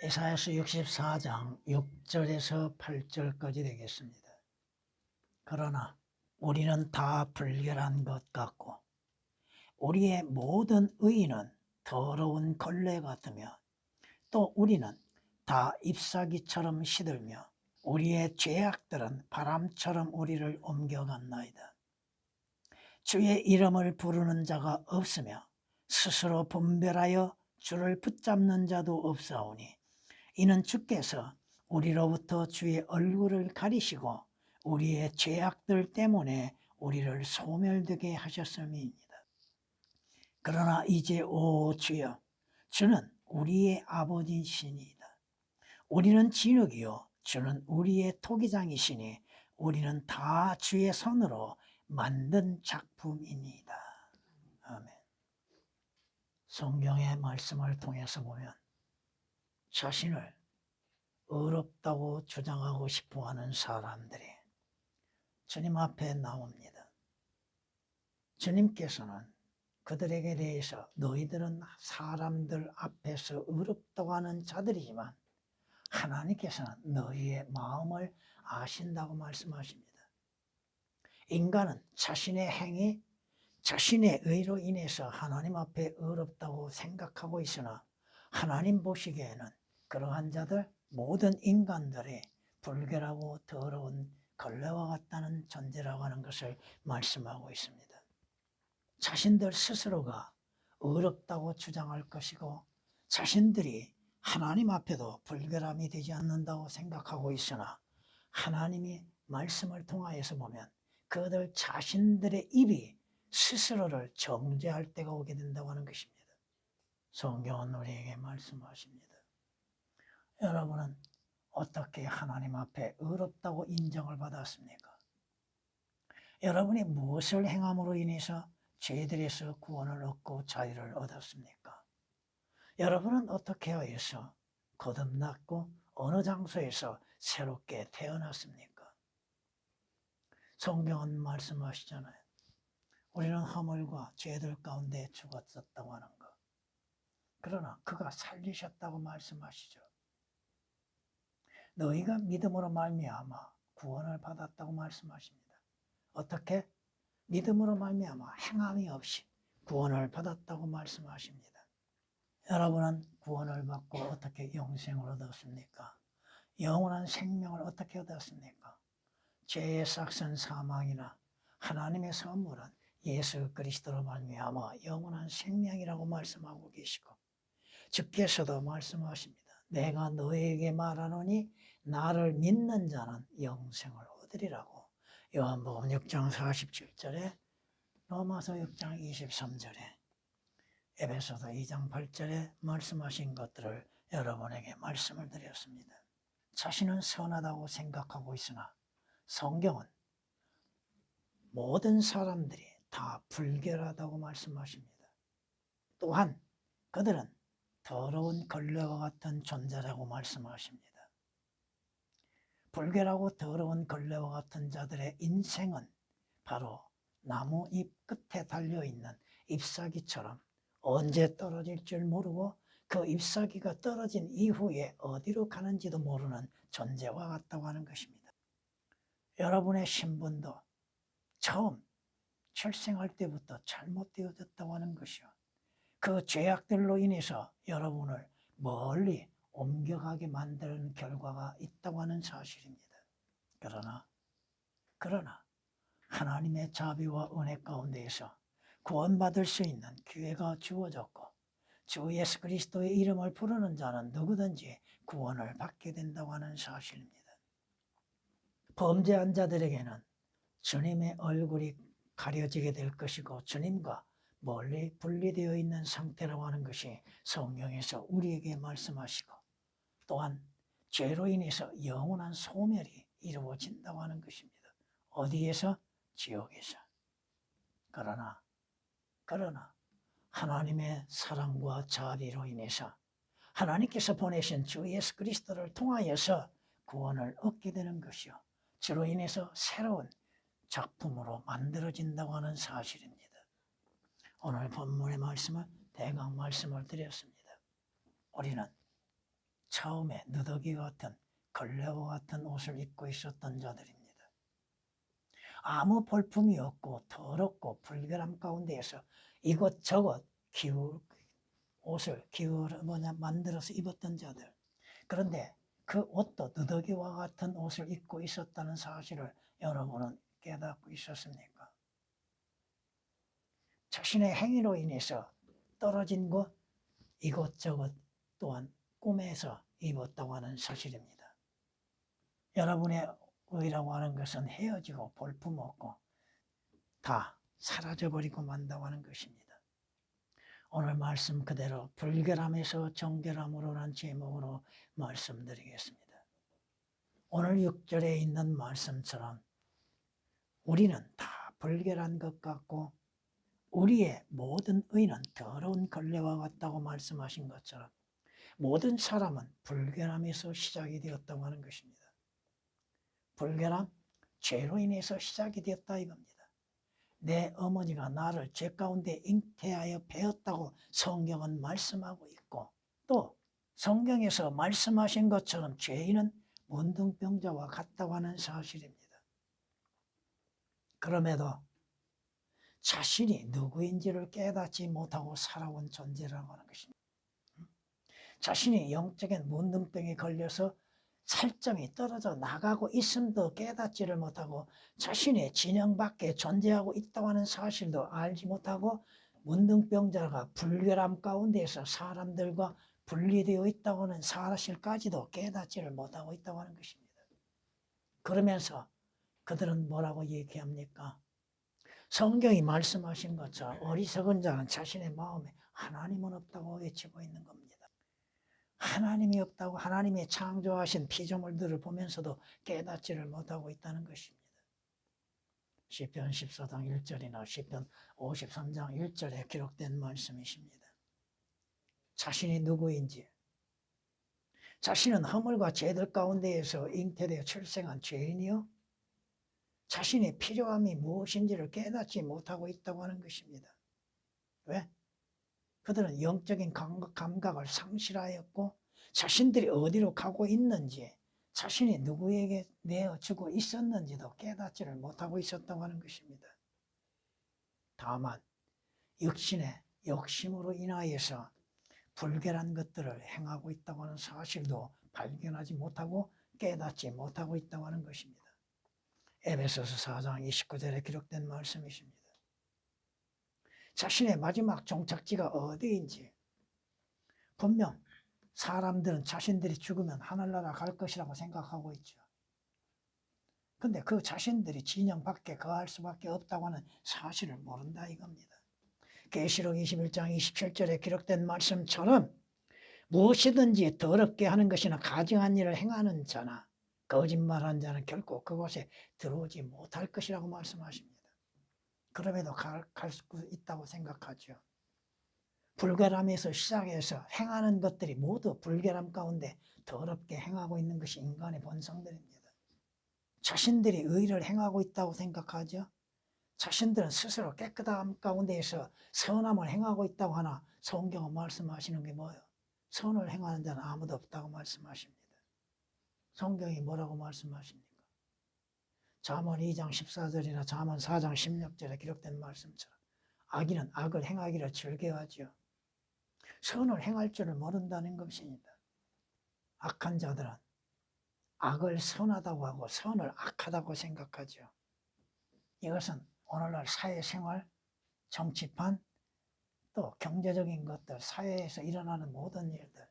에사야서 64장 6절에서 8절까지 되겠습니다. 그러나 우리는 다 불결한 것 같고 우리의 모든 의인은 더러운 걸레 같으며 또 우리는 다 잎사귀처럼 시들며 우리의 죄악들은 바람처럼 우리를 옮겨갔나이다. 주의 이름을 부르는 자가 없으며 스스로 분별하여 주를 붙잡는 자도 없사오니 이는 주께서 우리로부터 주의 얼굴을 가리시고 우리의 죄악들 때문에 우리를 소멸되게 하셨음이니이다. 그러나 이제 오 주여, 주는 우리의 아버지시니이다. 우리는 진흙이요 주는 우리의 토기장이시니 우리는 다 주의 손으로 만든 작품이니이다. 아멘. 성경의 말씀을 통해서 보면 자신을 어렵다고 주장하고 싶어하는 사람들이 주님 앞에 나옵니다. 주님께서는 그들에게 대해서 너희들은 사람들 앞에서 어렵다고 하는 자들이지만 하나님께서는 너희의 마음을 아신다고 말씀하십니다. 인간은 자신의 행위, 자신의 의로 인해서 하나님 앞에 어렵다고 생각하고 있으나 하나님 보시기에는 그러한 자들 모든 인간들이 불결하고 더러운 걸레와 같다는 존재라고 하는 것을 말씀하고 있습니다. 자신들 스스로가 어렵다고 주장할 것이고 자신들이 하나님 앞에도 불결함이 되지 않는다고 생각하고 있으나 하나님이 말씀을 통하여서 보면 그들 자신들의 입이 스스로를 정죄할 때가 오게 된다고 하는 것입니다. 성경은 우리에게 말씀하십니다. 여러분은 어떻게 하나님 앞에 어렵다고 인정을 받았습니까? 여러분이 무엇을 행함으로 인해서 죄들에서 구원을 얻고 자유를 얻었습니까? 여러분은 어떻게 하여서 거듭났고 어느 장소에서 새롭게 태어났습니까? 성경은 말씀하시잖아요. 우리는 허물과 죄들 가운데 죽었었다고 하는 것. 그러나 그가 살리셨다고 말씀하시죠. 너희가 믿음으로 말미암아 구원을 받았다고 말씀하십니다. 어떻게? 믿음으로 말미암아 행함이 없이 구원을 받았다고 말씀하십니다. 여러분은 구원을 받고 어떻게 영생을 얻었습니까? 영원한 생명을 어떻게 얻었습니까? 죄의 삭선 사망이나 하나님의 선물은 예수 그리스도로 말미암아 영원한 생명이라고 말씀하고 계시고 주께서도 말씀하십니다. 내가 너에게 말하노니 나를 믿는 자는 영생을 얻으리라고 요한복음 6장 47절에 로마서 6장 23절에 에베소서 2장 8절에 말씀하신 것들을 여러분에게 말씀을 드렸습니다. 자신은 선하다고 생각하고 있으나 성경은 모든 사람들이 다 불결하다고 말씀하십니다. 또한 그들은 더러운 걸레와 같은 존재라고 말씀하십니다. 불결하고 더러운 걸레와 같은 자들의 인생은 바로 나무 잎 끝에 달려있는 잎사귀처럼 언제 떨어질 줄 모르고 그 잎사귀가 떨어진 이후에 어디로 가는지도 모르는 존재와 같다고 하는 것입니다. 여러분의 신분도 처음 출생할 때부터 잘못되어졌다고 하는 것이요. 그 죄악들로 인해서 여러분을 멀리 옮겨가게 만드는 결과가 있다고 하는 사실입니다. 그러나 하나님의 자비와 은혜 가운데에서 구원받을 수 있는 기회가 주어졌고 주 예수 그리스도의 이름을 부르는 자는 누구든지 구원을 받게 된다고 하는 사실입니다. 범죄한 자들에게는 주님의 얼굴이 가려지게 될 것이고 주님과 멀리 분리되어 있는 상태라고 하는 것이 성경에서 우리에게 말씀하시고 또한 죄로 인해서 영원한 소멸이 이루어진다고 하는 것입니다. 어디에서? 지옥에서. 그러나 하나님의 사랑과 자비로 인해서 하나님께서 보내신 주 예수 그리스도를 통하여서 구원을 얻게 되는 것이요. 주로 인해서 새로운 작품으로 만들어진다고 하는 사실입니다. 오늘 본문의 말씀을 대강 말씀을 드렸습니다. 우리는 처음에 누더기 같은 걸레와 같은 옷을 입고 있었던 자들입니다. 아무 볼품이 없고 더럽고 불결함 가운데에서 이것저것 옷을 만들어서 입었던 자들. 그런데 그 옷도 누더기와 같은 옷을 입고 있었다는 사실을 여러분은 깨닫고 있었습니까? 자신의 행위로 인해서 떨어진 것, 이것저것 또한 꿈에서 입었다고 하는 사실입니다. 여러분의 의라고 하는 것은 헤어지고 볼품없고 다 사라져버리고 만다고 하는 것입니다. 오늘 말씀 그대로 불결함에서 정결함으로라는 제목으로 말씀드리겠습니다. 오늘 6절에 있는 말씀처럼 우리는 다 불결한 것 같고 우리의 모든 의는 더러운 걸레와 같다고 말씀하신 것처럼 모든 사람은 불결함에서 시작이 되었다고 하는 것입니다. 불결함, 죄로 인해서 시작이 되었다 이겁니다. 내 어머니가 나를 죄 가운데 잉태하여 배었다고 성경은 말씀하고 있고 또 성경에서 말씀하신 것처럼 죄인은 문둥병자와 같다고 하는 사실입니다. 그럼에도 자신이 누구인지를 깨닫지 못하고 살아온 존재라고 하는 것입니다. 자신이 영적인 문둥병에 걸려서 살점이 떨어져 나가고 있음도 깨닫지를 못하고 자신의 진영 밖에 존재하고 있다고 하는 사실도 알지 못하고 문둥병자가 불결함 가운데에서 사람들과 분리되어 있다고 하는 사실까지도 깨닫지를 못하고 있다고 하는 것입니다. 그러면서 그들은 뭐라고 얘기합니까? 성경이 말씀하신 것처럼 어리석은 자는 자신의 마음에 하나님은 없다고 외치고 있는 겁니다. 하나님이 없다고 하나님의 창조하신 피조물들을 보면서도 깨닫지를 못하고 있다는 것입니다. 시편 14장 1절이나 시편 53장 1절에 기록된 말씀이십니다. 자신이 누구인지, 자신은 허물과 죄들 가운데에서 잉태되어 출생한 죄인이요 자신의 필요함이 무엇인지를 깨닫지 못하고 있다고 하는 것입니다. 왜? 그들은 영적인 감각을 상실하였고 자신들이 어디로 가고 있는지 자신이 누구에게 내어주고 있었는지도 깨닫지를 못하고 있었다고 하는 것입니다. 다만 육신의 욕심으로 인하여서 불결한 것들을 행하고 있다고 하는 사실도 발견하지 못하고 깨닫지 못하고 있다고 하는 것입니다. 에베소서 4장 29절에 기록된 말씀이십니다. 자신의 마지막 종착지가 어디인지 분명 사람들은 자신들이 죽으면 하늘나라 갈 것이라고 생각하고 있죠. 근데 그 자신들이 진영 밖에 거할 수밖에 없다고 하는 사실을 모른다 이겁니다. 계시록 21장 27절에 기록된 말씀처럼 무엇이든지 더럽게 하는 것이나 가증한 일을 행하는 자나 거짓말하는 자는 결코 그곳에 들어오지 못할 것이라고 말씀하십니다. 그럼에도 갈 수 있다고 생각하죠. 불결함에서 시작해서 행하는 것들이 모두 불결함 가운데 더럽게 행하고 있는 것이 인간의 본성들입니다. 자신들이 의를 행하고 있다고 생각하죠. 자신들은 스스로 깨끗함 가운데에서 선함을 행하고 있다고 하나 성경은 말씀하시는 게 뭐예요? 선을 행하는 자는 아무도 없다고 말씀하십니다. 성경이 뭐라고 말씀하십니까? 잠언 2장 14절이나 잠언 4장 16절에 기록된 말씀처럼 악인은 악을 행하기를 즐겨하죠. 선을 행할 줄을 모른다는 것입니다. 악한 자들은 악을 선하다고 하고 선을 악하다고 생각하죠. 이것은 오늘날 사회생활, 정치판, 또 경제적인 것들, 사회에서 일어나는 모든 일들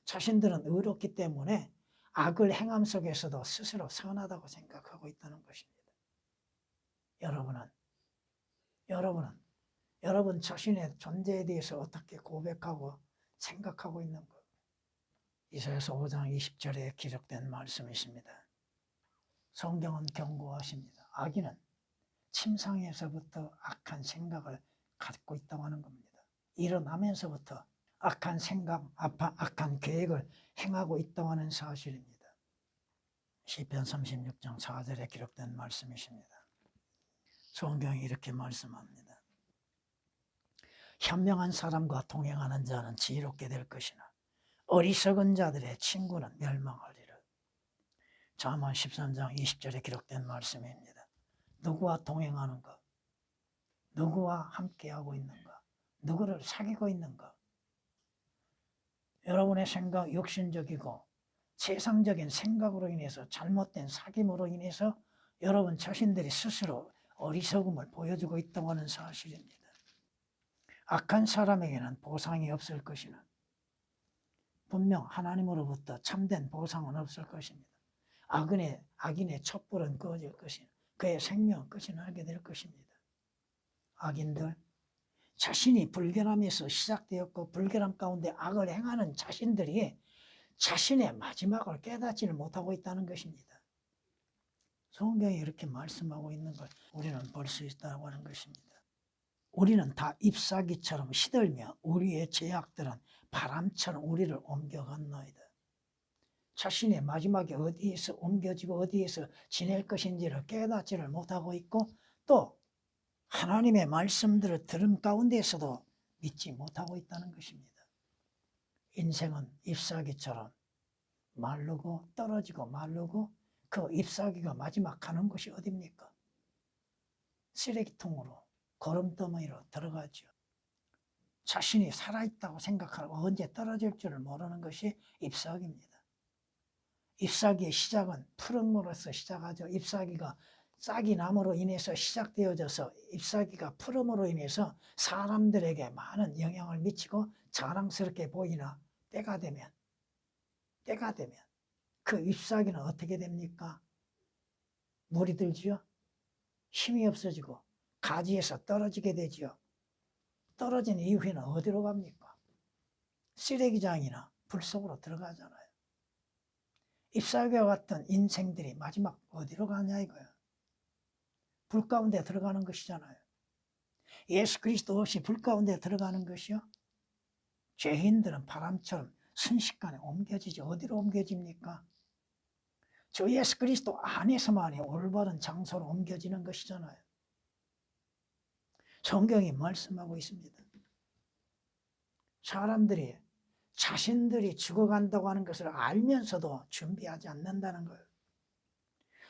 자신들은 의롭기 때문에 악을 행함 속에서도 스스로 선하다고 생각하고 있다는 것입니다. 여러분 자신의 존재에 대해서 어떻게 고백하고 생각하고 있는 것? 이사야서 5장 20절에 기록된 말씀이십니다. 성경은 경고하십니다. 악인은 침상에서부터 악한 생각을 갖고 있다고 하는 겁니다. 일어나면서부터 악한 생각, 악한 계획을 행하고 있다고 하는 사실입니다. 시편 36장 4절에 기록된 말씀이십니다. 성경이 이렇게 말씀합니다. 현명한 사람과 동행하는 자는 지혜롭게 될 것이나 어리석은 자들의 친구는 멸망하리라. 잠언 13장 20절에 기록된 말씀입니다. 누구와 동행하는가? 누구와 함께하고 있는가? 누구를 사귀고 있는가? 여러분의 생각 욕심적이고 세상적인 생각으로 인해서 잘못된 사귐으로 인해서 여러분 자신들이 스스로 어리석음을 보여주고 있다고 하는 사실입니다. 악한 사람에게는 보상이 없을 것이나 분명 하나님으로부터 참된 보상은 없을 것입니다. 악인의 촛불은 꺼질 것이나 그의 생명은 끝이 나게 될 것입니다. 악인들, 자신이 불결함에서 시작되었고 불결함 가운데 악을 행하는 자신들이 자신의 마지막을 깨닫지를 못하고 있다는 것입니다. 성경이 이렇게 말씀하고 있는 걸 우리는 볼 수 있다고 하는 것입니다. 우리는 다 잎사귀처럼 시들며 우리의 죄악들은 바람처럼 우리를 옮겨갔나이다. 자신의 마지막에 어디에서 옮겨지고 어디에서 지낼 것인지를 깨닫지를 못하고 있고 또 하나님의 말씀들을 들은 가운데에서도 믿지 못하고 있다는 것입니다. 인생은 잎사귀처럼 마르고 떨어지고 마르고 그 잎사귀가 마지막 가는 곳이 어디입니까? 쓰레기통으로 거름더미로 들어가죠. 자신이 살아있다고 생각하고 언제 떨어질 줄을 모르는 것이 잎사귀입니다. 잎사귀의 시작은 푸름으로서 시작하죠. 잎사귀가 싹이 남으로 인해서 시작되어져서 잎사귀가 푸름으로 인해서 사람들에게 많은 영향을 미치고 자랑스럽게 보이나 때가 되면 그 잎사귀는 어떻게 됩니까? 물이 들지요. 힘이 없어지고 가지에서 떨어지게 되지요. 떨어진 이후에는 어디로 갑니까? 쓰레기장이나 불 속으로 들어가잖아요. 잎사귀와 같은 인생들이 마지막 어디로 가냐 이거예요. 불 가운데 들어가는 것이잖아요. 예수 그리스도 없이 불 가운데 들어가는 것이요. 죄인들은 바람처럼 순식간에 옮겨지지. 어디로 옮겨집니까? 저 예수 그리스도 안에서만이 올바른 장소로 옮겨지는 것이잖아요. 성경이 말씀하고 있습니다. 사람들이 자신들이 죽어간다고 하는 것을 알면서도 준비하지 않는다는 거예요.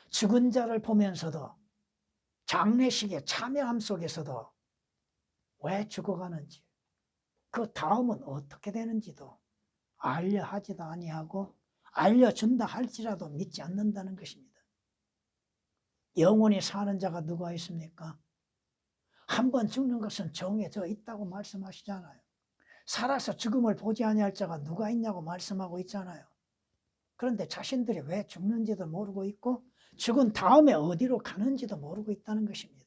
죽은 자를 보면서도 장례식에 참여함 속에서도 왜 죽어가는지 그 다음은 어떻게 되는지도 알려하지도 아니하고 알려준다 할지라도 믿지 않는다는 것입니다. 영원히 사는 자가 누가 있습니까? 한 번 죽는 것은 정해져 있다고 말씀하시잖아요. 살아서 죽음을 보지 아니할 자가 누가 있냐고 말씀하고 있잖아요. 그런데 자신들이 왜 죽는지도 모르고 있고 죽은 다음에 어디로 가는지도 모르고 있다는 것입니다.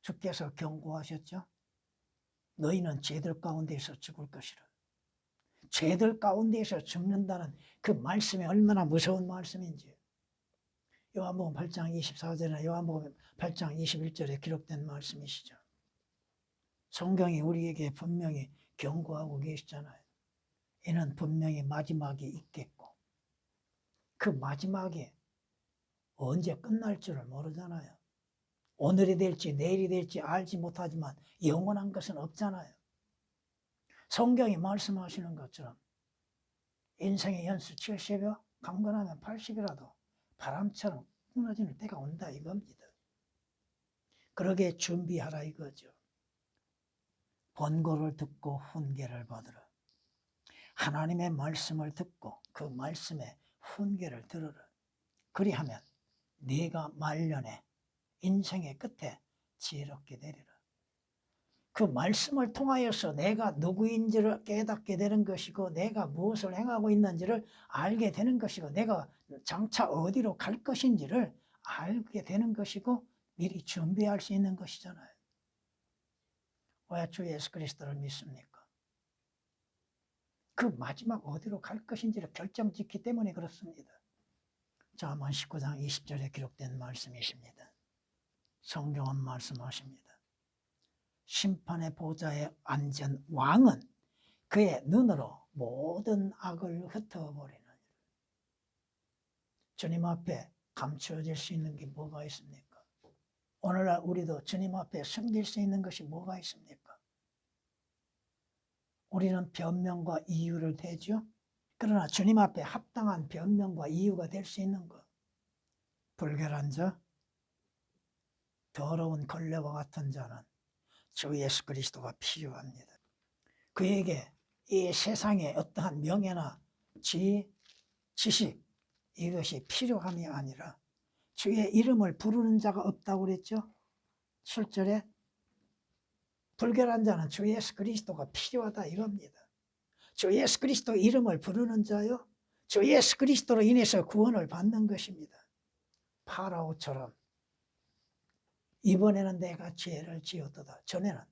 주께서 경고하셨죠. 너희는 죄들 가운데에서 죽을 것이라. 죄들 가운데에서 죽는다는 그 말씀이 얼마나 무서운 말씀인지. 요한복음 8장 24절이나 요한복음 8장 21절에 기록된 말씀이시죠. 성경이 우리에게 분명히 경고하고 계시잖아요. 이는 분명히 마지막이 있겠고 그 마지막이 언제 끝날 줄을 모르잖아요. 오늘이 될지 내일이 될지 알지 못하지만 영원한 것은 없잖아요. 성경이 말씀하시는 것처럼 인생의 연수 70여 강건하면 80이라도 바람처럼 끊어지는 때가 온다 이겁니다. 그러게 준비하라 이거죠. 번고를 듣고 훈계를 받으라. 하나님의 말씀을 듣고 그 말씀에 훈계를 들으라. 그리하면 네가 말년에 인생의 끝에 지혜롭게 되리라. 그 말씀을 통하여서 내가 누구인지를 깨닫게 되는 것이고 내가 무엇을 행하고 있는지를 알게 되는 것이고 내가 장차 어디로 갈 것인지를 알게 되는 것이고 미리 준비할 수 있는 것이잖아요. 왜 주 예수 그리스도를 믿습니까? 그 마지막 어디로 갈 것인지를 결정짓기 때문에 그렇습니다. 잠언 19장 20절에 기록된 말씀이십니다. 성경은 말씀하십니다. 심판의 보좌에 앉은 왕은 그의 눈으로 모든 악을 흩어버리는. 주님 앞에 감추어질 수 있는 게 뭐가 있습니까? 오늘날 우리도 주님 앞에 숨길 수 있는 것이 뭐가 있습니까? 우리는 변명과 이유를 대죠. 그러나 주님 앞에 합당한 변명과 이유가 될 수 있는 것. 불결한 자, 더러운 걸레와 같은 자는 주 예수 그리스도가 필요합니다. 그에게 이 세상에 어떠한 명예나 지위, 지식 이것이 필요함이 아니라 주의 이름을 부르는 자가 없다고 그랬죠. 7절에 불결한 자는 주 예수 그리스도가 필요하다 이겁니다. 주 예수 그리스도 이름을 부르는 자요, 주 예수 그리스도로 인해서 구원을 받는 것입니다. 파라오처럼 이번에는 내가 죄를 지었도다. 전에는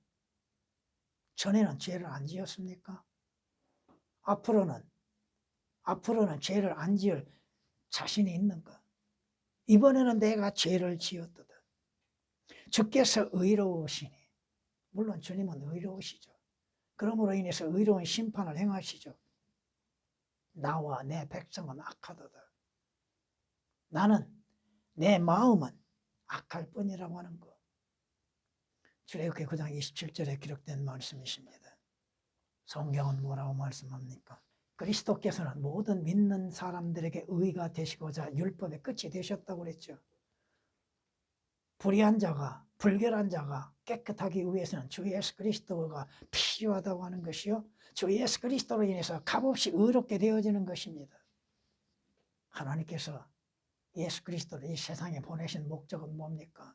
죄를 안 지었습니까? 앞으로는 죄를 안 지을 자신이 있는가? 이번에는 내가 죄를 지었도다. 주께서 의로우시니, 물론 주님은 의로우시죠. 그러므로 인해서 의로운 심판을 행하시죠. 나와 내 백성은 악하도다. 내 마음은 악할 뿐이라고 하는 것. 출애굽기 9장 27절에 기록된 말씀이십니다. 성경은 뭐라고 말씀합니까? 그리스도께서는 모든 믿는 사람들에게 의가 되시고자 율법의 끝이 되셨다고 그랬죠. 불의한 자가, 불결한 자가 깨끗하기 위해서는 주 예수 그리스도가 필요하다고 하는 것이요, 주 예수 그리스도로 인해서 값없이 의롭게 되어지는 것입니다. 하나님께서 예수 그리스도를 이 세상에 보내신 목적은 뭡니까?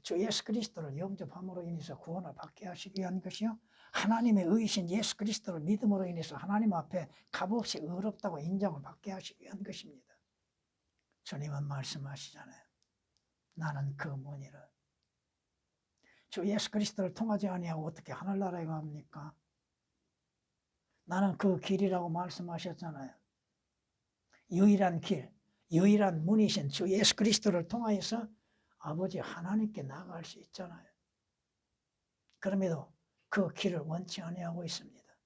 주 예수 그리스도를 영접함으로 인해서 구원을 받게 하시기 위한 것이요, 하나님의 의이신 예수 그리스도를 믿음으로 인해서 하나님 앞에 값없이 의롭다고 인정을 받게 하시기 위한 것입니다. 주님은 말씀하시잖아요. 나는 그 문이라. 주 예수 그리스도를 통하지 아니하고 어떻게 하늘나라에 갑니까? 나는 그 길이라고 말씀하셨잖아요. 유일한 길, 유일한 문이신 주 예수 그리스도를 통하여서 아버지 하나님께 나아갈 수 있잖아요. 그럼에도 그 길을 원치 아니하고 있습니다.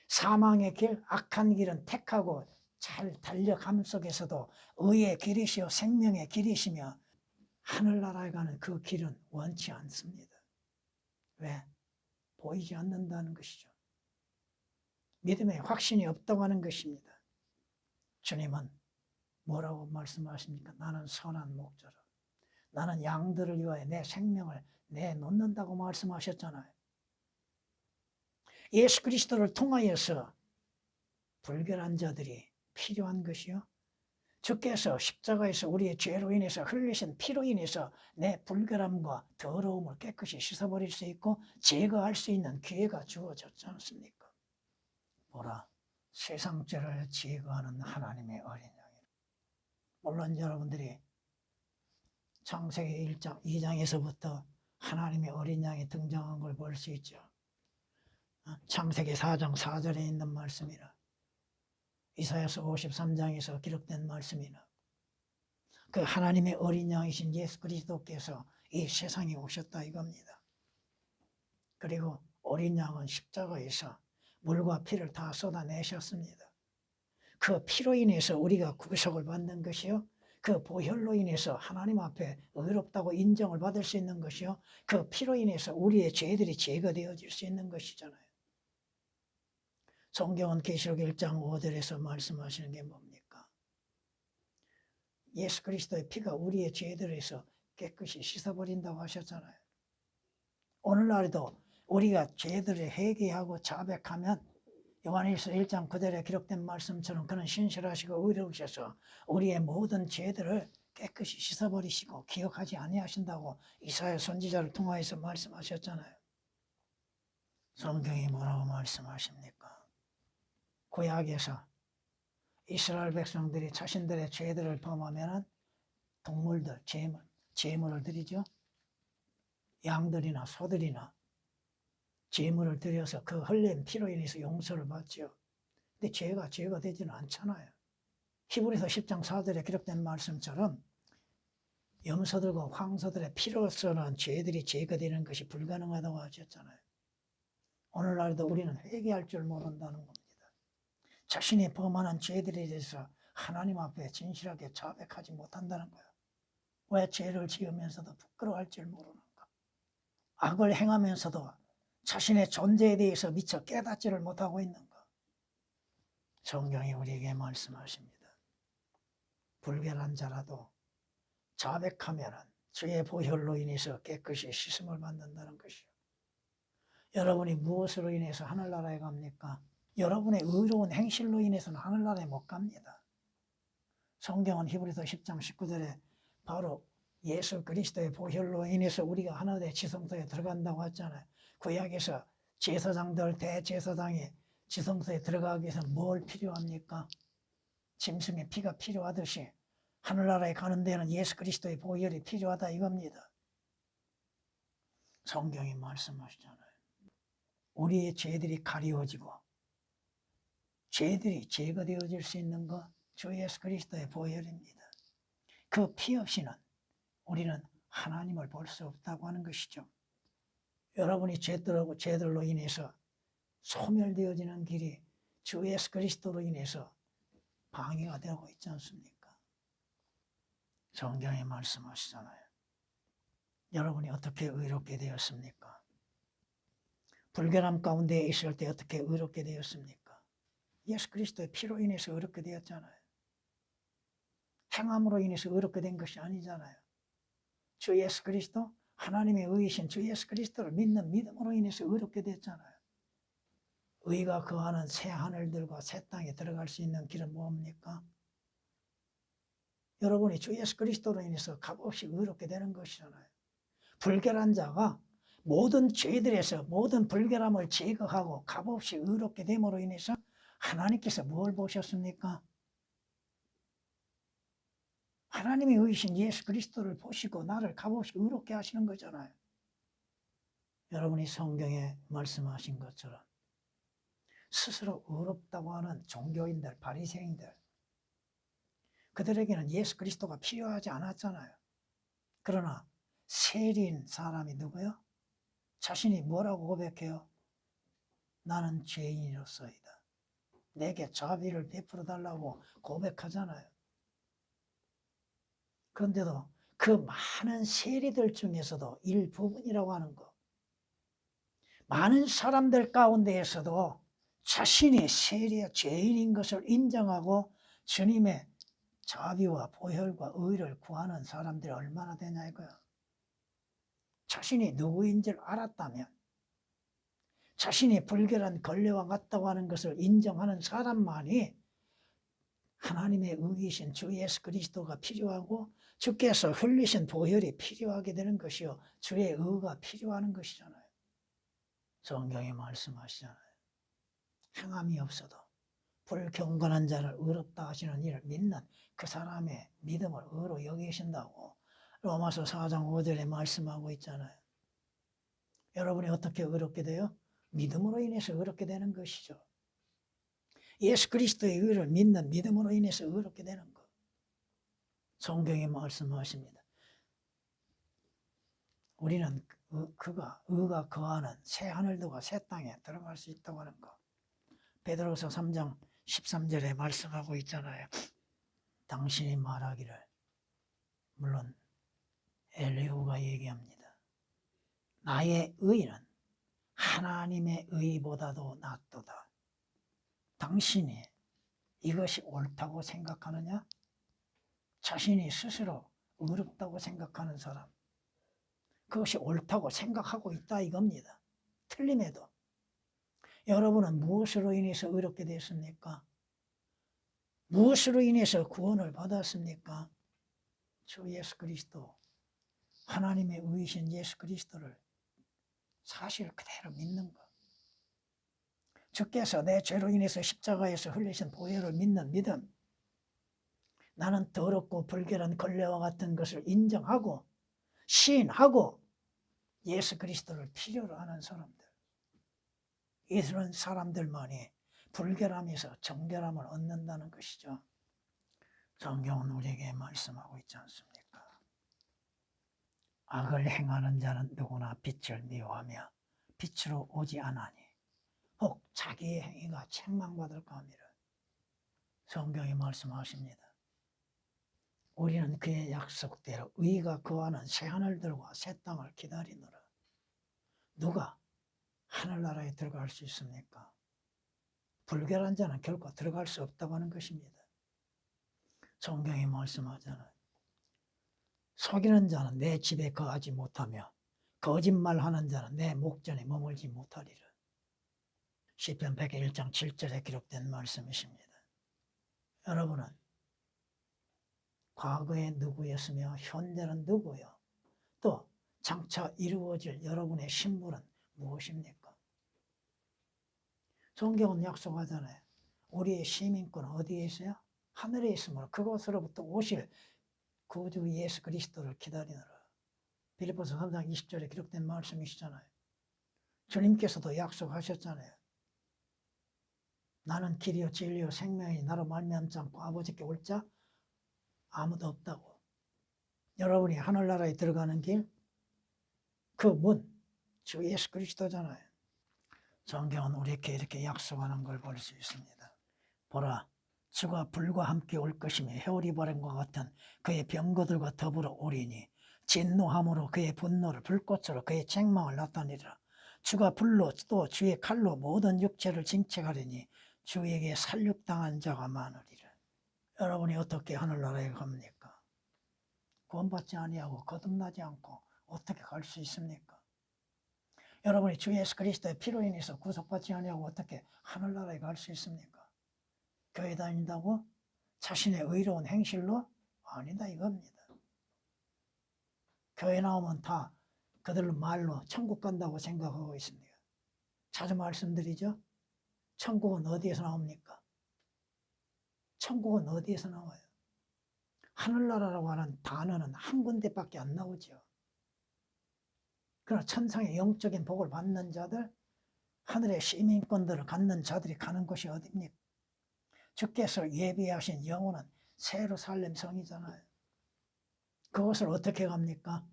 사망의 길, 악한 길은 택하고 잘 달려감 속에서도 의의 길이시요 생명의 길이시며 하늘나라에 가는 그 길은 원치 않습니다. 왜? 보이지 않는다는 것이죠. 믿음에 확신이 없다고 하는 것입니다. 주님은 뭐라고 말씀하십니까? 나는 선한 목자라. 나는 양들을 위하여 내 생명을 내놓는다고 말씀하셨잖아요. 예수 그리스도를 통하여서 불결한 자들이 필요한 것이요, 주께서 십자가에서 우리의 죄로 인해서 흘리신 피로 인해서 내 불결함과 더러움을 깨끗이 씻어버릴 수 있고 제거할 수 있는 기회가 주어졌지 않습니까? 보라, 세상 죄를 제거하는 하나님의 어린 양이라. 물론 여러분들이 창세기 1장, 2장에서부터 하나님의 어린 양이 등장한 걸 볼 수 있죠. 창세기 4장 4절에 있는 말씀이라, 이사야서 53장에서 기록된 말씀이나 그 하나님의 어린 양이신 예수 그리스도께서 이 세상에 오셨다 이겁니다. 그리고 어린 양은 십자가에서 물과 피를 다 쏟아내셨습니다. 그 피로 인해서 우리가 구속을 받는 것이요, 그 보혈로 인해서 하나님 앞에 의롭다고 인정을 받을 수 있는 것이요, 그 피로 인해서 우리의 죄들이 제거되어질 수 있는 것이잖아요. 성경은 계시록 1장 5절에서 말씀하시는 게 뭡니까? 예수 그리스도의 피가 우리의 죄들에서 깨끗이 씻어버린다고 하셨잖아요. 오늘날에도 우리가 죄들을 회개하고 자백하면 요한일서 1장 9절에 기록된 말씀처럼 그는 신실하시고 의로우셔서 우리의 모든 죄들을 깨끗이 씻어버리시고 기억하지 아니하신다고 이사야 선지자를 통하여서 말씀하셨잖아요. 성경이 뭐라고 말씀하십니까? 구약에서 이스라엘 백성들이 자신들의 죄들을 범하면 동물들, 제물을 드리죠. 양들이나 소들이나 제물을 드려서 그 흘린 피로 인해서 용서를 받죠. 근데 죄가 되지는 않잖아요. 히브리서 10장 4절에 기록된 말씀처럼 염소들과 황소들의 피로서는 죄들이 제거되는 것이 불가능하다고 하셨잖아요. 오늘날도 우리는 회개할 줄 모른다는 겁니다. 자신이 범하는 죄들에 대해서 하나님 앞에 진실하게 자백하지 못한다는 거예요. 왜 죄를 지으면서도 부끄러워할 줄 모르는가? 악을 행하면서도 자신의 존재에 대해서 미처 깨닫지를 못하고 있는 것. 성경이 우리에게 말씀하십니다. 불결한 자라도 자백하면 주의 보혈로 인해서 깨끗이 씻음을 받는다는 것이요. 여러분이 무엇으로 인해서 하늘나라에 갑니까? 여러분의 의로운 행실로 인해서는 하늘나라에 못 갑니다. 성경은 히브리서 10장 19절에 바로 예수 그리스도의 보혈로 인해서 우리가 하나님의 지성소에 들어간다고 했잖아요. 구약에서 제사장들, 대제사장이 지성소에 들어가기 위해서 뭘 필요합니까? 짐승의 피가 필요하듯이 하늘나라에 가는 데는 예수 그리스도의 보혈이 필요하다 이겁니다. 성경이 말씀하시잖아요. 우리의 죄들이 가리워지고 죄들이 제거되어질 수 있는 것, 주 예수 그리스도의 보혈입니다. 그 피 없이는 우리는 하나님을 볼 수 없다고 하는 것이죠. 여러분이 죄들로 인해서 소멸되어지는 길이 주 예수 그리스도로 인해서 방해가 되고 있지 않습니까? 성경에 말씀하시잖아요. 여러분이 어떻게 의롭게 되었습니까? 불결함 가운데 있을 때 어떻게 의롭게 되었습니까? 예수 그리스도의 피로 인해서 의롭게 되었잖아요. 행함으로 인해서 의롭게 된 것이 아니잖아요. 주 예수 그리스도, 하나님의 의이신 주 예수 그리스도를 믿는 믿음으로 인해서 의롭게 됐잖아요. 의가 거하는 새 하늘들과 새 땅에 들어갈 수 있는 길은 뭡니까? 여러분이 주 예수 그리스도로 인해서 값없이 의롭게 되는 것이잖아요. 불결한 자가 모든 죄들에서 모든 불결함을 제거하고 값없이 의롭게 됨으로 인해서 하나님께서 뭘 보셨습니까? 하나님의 의이신 예수 그리스도를 보시고 나를 값없이 의롭게 하시는 거잖아요. 여러분이 성경에 말씀하신 것처럼 스스로 의롭다고 하는 종교인들, 바리새인들, 그들에게는 예수 그리스도가 필요하지 않았잖아요. 그러나 세리인 사람이 누구요? 자신이 뭐라고 고백해요? 나는 죄인이로소이다. 내게 자비를 베풀어 달라고 고백하잖아요. 그런데도 그 많은 세리들 중에서도 일부분이라고 하는 것, 많은 사람들 가운데에서도 자신이 세리와 죄인인 것을 인정하고 주님의 자비와 보혈과 의를 구하는 사람들이 얼마나 되냐 이거야. 자신이 누구인 줄 알았다면, 자신이 불결한 걸레와 같다고 하는 것을 인정하는 사람만이 하나님의 의이신 주 예수 그리스도가 필요하고 주께서 흘리신 보혈이 필요하게 되는 것이요, 주의 의가 필요한 것이잖아요. 성경에 말씀하시잖아요. 행함이 없어도 불경건한 자를 의롭다 하시는 이를 믿는 그 사람의 믿음을 의로 여기신다고 로마서 4장 5절에 말씀하고 있잖아요. 여러분이 어떻게 의롭게 돼요? 믿음으로 인해서 의롭게 되는 것이죠. 예수 그리스도의 의를 믿는 믿음으로 인해서 의롭게 되는 것. 성경에 말씀하십니다. 우리는 의가 거하는 새 하늘들과 새 땅에 들어갈 수 있다고 하는 것. 베드로서 3장 13절에 말씀하고 있잖아요. 당신이 말하기를, 물론 엘리후가 얘기합니다. 나의 의는 하나님의 의보다도 낫도다. 당신이 이것이 옳다고 생각하느냐? 자신이 스스로 의롭다고 생각하는 사람, 그것이 옳다고 생각하고 있다 이겁니다. 틀림에도. 여러분은 무엇으로 인해서 의롭게 됐습니까? 무엇으로 인해서 구원을 받았습니까? 주 예수 그리스도, 하나님의 의이신 예수 그리스도를 사실 그대로 믿는 것. 주께서 내 죄로 인해서 십자가에서 흘리신 보혈을 믿는 믿음. 나는 더럽고 불결한 걸레와 같은 것을 인정하고 시인하고 예수 그리스도를 필요로 하는 사람들. 이런 사람들만이 불결함에서 정결함을 얻는다는 것이죠. 성경은 우리에게 말씀하고 있지 않습니까? 악을 행하는 자는 누구나 빛을 미워하며 빛으로 오지 않으니 혹 자기의 행위가 책망받을까 함이라. 성경이 말씀하십니다. 우리는 그의 약속대로 의가 거하는 새 하늘들과 새 땅을 기다리노라. 누가? 하늘나라에 들어갈 수 있습니까? 불결한 자는 결코 들어갈 수 없다고 하는 것입니다. 성경이 말씀하잖아요. 속이는 자는 내 집에 거하지 못하며 거짓말하는 자는 내 목전에 머물지 못하리라. 시편 101장 7절에 기록된 말씀이십니다. 여러분은 과거에 누구였으며 현재는 누구요? 또 장차 이루어질 여러분의 신분은 무엇입니까? 성경은 약속하잖아요. 우리의 시민권은 어디에 있어요? 하늘에 있으므로 그곳으로부터 오실 구주 예수 그리스도를 기다리느라. 빌립보서 3장 20절에 기록된 말씀이시잖아요. 주님께서도 약속하셨잖아요. 나는 길이요 진리요 생명이 나로 말미암지 않고 아버지께 올 자 아무도 없다고. 여러분이 하늘나라에 들어가는 길, 그 문, 주 예수 그리스도잖아요. 성경은 우리에게 이렇게 약속하는 걸 볼 수 있습니다. 보라, 주가 불과 함께 올 것이며 해오리 바람과 같은 그의 병거들과 더불어 오리니 진노함으로 그의 분노를 불꽃으로 그의 책망을 나타내리라. 주가 불로 또 주의 칼로 모든 육체를 징책하리니 주에게 살육당한 자가 많으리라. 여러분이 어떻게 하늘나라에 갑니까? 구원받지 아니하고 거듭나지 않고 어떻게 갈 수 있습니까? 여러분이 주 예수 그리스도의 피로 인해서 구속받지 아니하고 어떻게 하늘나라에 갈 수 있습니까? 교회 다닌다고? 자신의 의로운 행실로? 아니다 이겁니다. 교회 나오면 다 그들로 말로 천국 간다고 생각하고 있습니다. 자주 말씀드리죠. 천국은 어디에서 나옵니까? 천국은 어디에서 나와요? 하늘나라라고 하는 단어는 한 군데밖에 안 나오죠. 그러나 천상의 영적인 복을 받는 자들, 하늘의 시민권들을 갖는 자들이 가는 곳이 어디입니까? 주께서 예비하신 영혼은 세루살렘 성이잖아요. 그것을 어떻게 갑니까?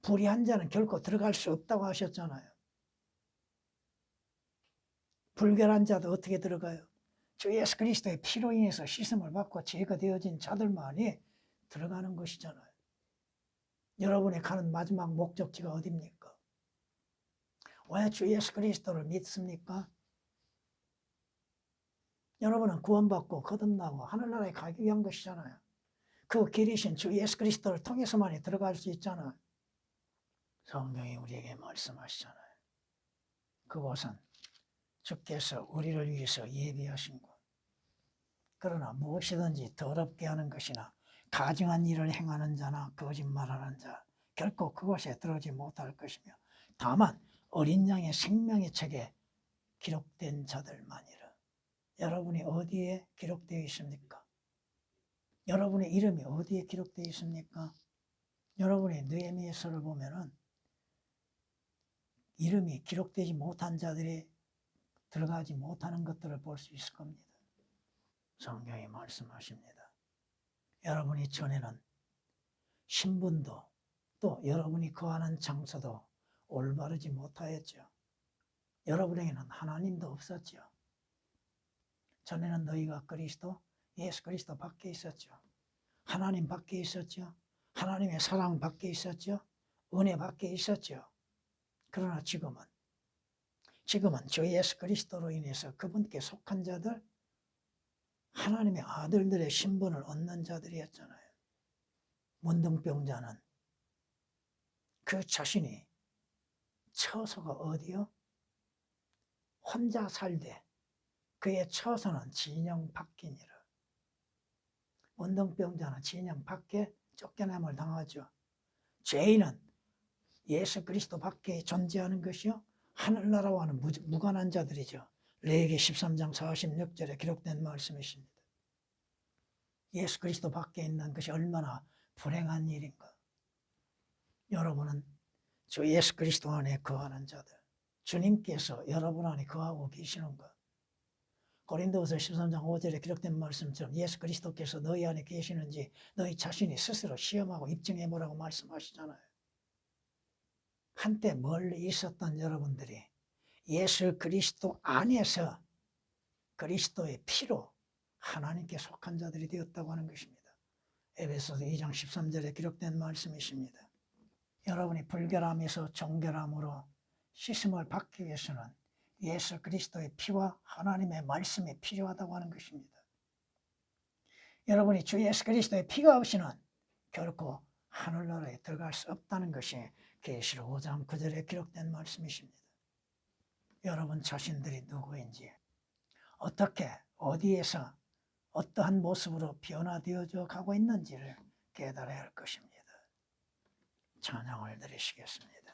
불의한 자는 결코 들어갈 수 없다고 하셨잖아요. 불결한 자도 어떻게 들어가요? 주 예수 그리스도의 피로 인해서 씻음을 받고 죄가 되어진 자들만이 들어가는 것이잖아요. 여러분이 가는 마지막 목적지가 어디입니까? 왜 주 예수 그리스도를 믿습니까? 여러분은 구원받고 거듭나고 하늘나라에 가기 위한 것이잖아요. 그 길이신 주 예수 그리스도를 통해서만이 들어갈 수 있잖아요. 성경이 우리에게 말씀하시잖아요. 그곳은 주께서 우리를 위해서 예비하신 곳. 그러나 무엇이든지 더럽게 하는 것이나 가증한 일을 행하는 자나 거짓말하는 자 결코 그곳에 들어오지 못할 것이며 다만 어린 양의 생명의 책에 기록된 자들만이라. 여러분이 어디에 기록되어 있습니까? 여러분의 이름이 어디에 기록되어 있습니까? 여러분의 느헤미야서를 보면은 이름이 기록되지 못한 자들이 들어가지 못하는 것들을 볼 수 있을 겁니다. 성경이 말씀하십니다. 여러분이 전에는 신분도 또 여러분이 거하는 장소도 올바르지 못하였죠. 여러분에게는 하나님도 없었죠. 전에는 너희가 그리스도, 예수 그리스도 밖에 있었죠. 하나님 밖에 있었죠. 하나님의 사랑 밖에 있었죠. 은혜 밖에 있었죠. 그러나 지금은 주 예수 그리스도로 인해서 그분께 속한 자들, 하나님의 아들들의 신분을 얻는 자들이었잖아요. 문둥병자는 그 자신이 처소가 어디요? 혼자 살되 그의 처소는 진영 밖이니라. 문둥병자는 진영 밖에 쫓겨남을 당하죠. 죄인은 예수 그리스도 밖에 존재하는 것이요 하늘나라와는 무관한 자들이죠. 레위기 13장 46절에 기록된 말씀이십니다. 예수 그리스도 밖에 있는 것이 얼마나 불행한 일인가. 여러분은 주 예수 그리스도 안에 거하는 자들, 주님께서 여러분 안에 거하고 계시는가. 고린도후서 13장 5절에 기록된 말씀처럼 예수 그리스도께서 너희 안에 계시는지 너희 자신이 스스로 시험하고 입증해보라고 말씀하시잖아요. 한때 멀리 있었던 여러분들이 예수 그리스도 안에서 그리스도의 피로 하나님께 속한 자들이 되었다고 하는 것입니다. 에베소서 2장 13절에 기록된 말씀이십니다. 여러분이 불결함에서 정결함으로 씻음을 받기 위해서는 예수 그리스도의 피와 하나님의 말씀이 필요하다고 하는 것입니다. 여러분이 주 예수 그리스도의 피가 없이는 결코 하늘나라에 들어갈 수 없다는 것이 계시록 5장 9절에 기록된 말씀이십니다. 여러분 자신들이 누구인지, 어떻게 어디에서 어떠한 모습으로 변화되어져 가고 있는지를 깨달아야 할 것입니다. 찬양을 드리시겠습니다.